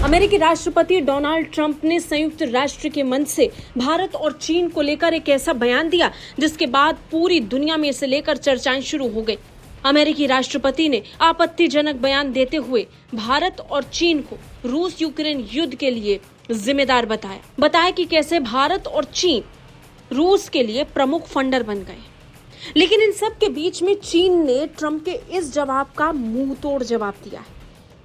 अमेरिकी राष्ट्रपति Donald Trump ने संयुक्त राष्ट्र के मंच से भारत और चीन को लेकर एक ऐसा बयान दिया जिसके बाद पूरी दुनिया में इसे लेकर चर्चाएं शुरू हो गई। अमेरिकी राष्ट्रपति ने आपत्तिजनक बयान देते हुए भारत और चीन को रूस यूक्रेन युद्ध के लिए जिम्मेदार बताया कि कैसे भारत और चीन रूस के लिए प्रमुख फंडर बन गए। लेकिन इन सब के बीच में चीन ने ट्रंप के इस जवाब का मुंह तोड़ जवाब दिया है।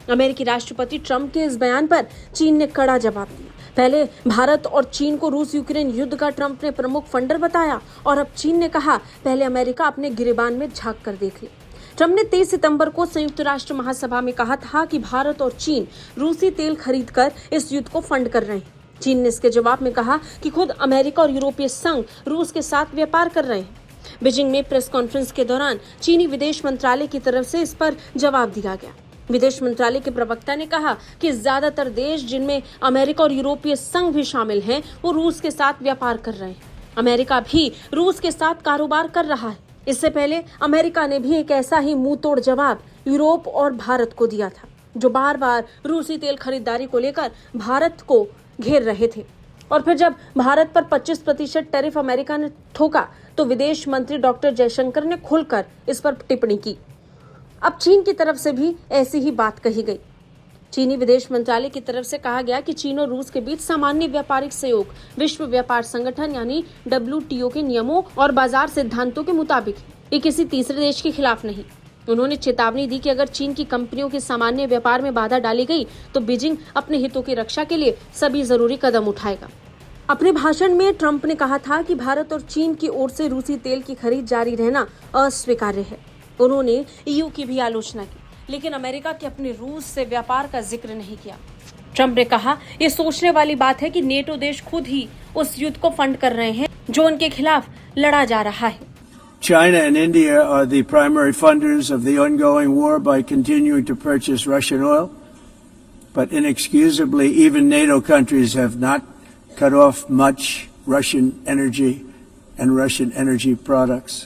अमेरिकी राष्ट्रपति ट्रंप के इस बयान पर चीन ने कड़ा जवाब दिया। पहले भारत और चीन को रूस यूक्रेन युद्ध का ट्रंप ने प्रमुख फंडर बताया और अब चीन ने कहा पहले अमेरिका अपने गिरेबान में झांक कर देख ले। ट्रंप ने 23 सितंबर को संयुक्त राष्ट्र महासभा में कहा था कि भारत और चीन रूसी तेल खरीदकर इस युद्ध को फंड कर रहे हैं। चीन ने इसके जवाब में कहा कि खुद अमेरिका और यूरोपीय संघ रूस के साथ व्यापार कर रहे हैं। बीजिंग में प्रेस कॉन्फ्रेंस के दौरान चीनी विदेश मंत्रालय की तरफ से इस पर जवाब दिया गया। विदेश मंत्रालय के प्रवक्ता ने कहा कि ज्यादातर देश जिनमें अमेरिका और यूरोपीय संघ भी शामिल हैं, वो रूस के साथ व्यापार कर रहे हैं। अमेरिका भी रूस के साथ कारोबार कर रहा है। इससे पहले अमेरिका ने भी एक ऐसा ही मुंह तोड़ जवाब यूरोप और भारत को दिया था, जो बार बार रूसी तेल खरीदारी को लेकर भारत को घेर रहे थे। और फिर जब भारत पर 25% टैरिफ अमेरिका ने ठोका तो विदेश मंत्री डॉक्टर जयशंकर ने खुलकर इस पर टिप्पणी की। अब चीन की तरफ से भी ऐसी ही बात कही गई। चीनी विदेश मंत्रालय की तरफ से कहा गया कि चीन और रूस के बीच सामान्य व्यापारिक सहयोग विश्व व्यापार संगठन यानी WTO के नियमों और बाजार सिद्धांतों के मुताबिक ये किसी तीसरे देश के खिलाफ नहीं। उन्होंने चेतावनी दी कि अगर चीन की कंपनियों के सामान्य व्यापार में बाधा डाली गई तो बीजिंग अपने हितों की रक्षा के लिए सभी जरूरी कदम उठाएगा। अपने भाषण में ट्रंप ने कहा था कि भारत और चीन की ओर से रूसी तेल की खरीद जारी रहना अस्वीकार्य है। उन्होंने EU की भी आलोचना की, लेकिन अमेरिका के अपने रूस से व्यापार का जिक्र नहीं किया। ट्रंप ने कहा, ये सोचने वाली बात है कि नेटो देश खुद ही उस युद्ध को फंड कर रहे हैं जो उनके खिलाफ लड़ा जा रहा है। China and India are the primary funders of the ongoing war by continuing to purchase Russian oil, but inexcusably even NATO countries have not cut off much Russian energy and Russian energy products,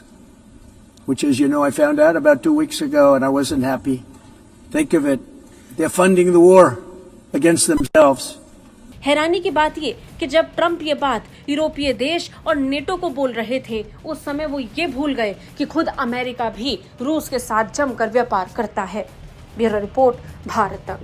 which, as you know, I found out about 2 weeks ago and I wasn't happy. Think of it. They're funding the war against themselves. हैरानी की बात ये कि जब Trump ये बात यूरोपीय देश और नेटो को बोल रहे थे, उस समय वो ये भूल गए कि खुद अमेरिका भी रूस के साथ जमकर व्यापार करता है। ब्यूरो रिपोर्ट, भारत तक।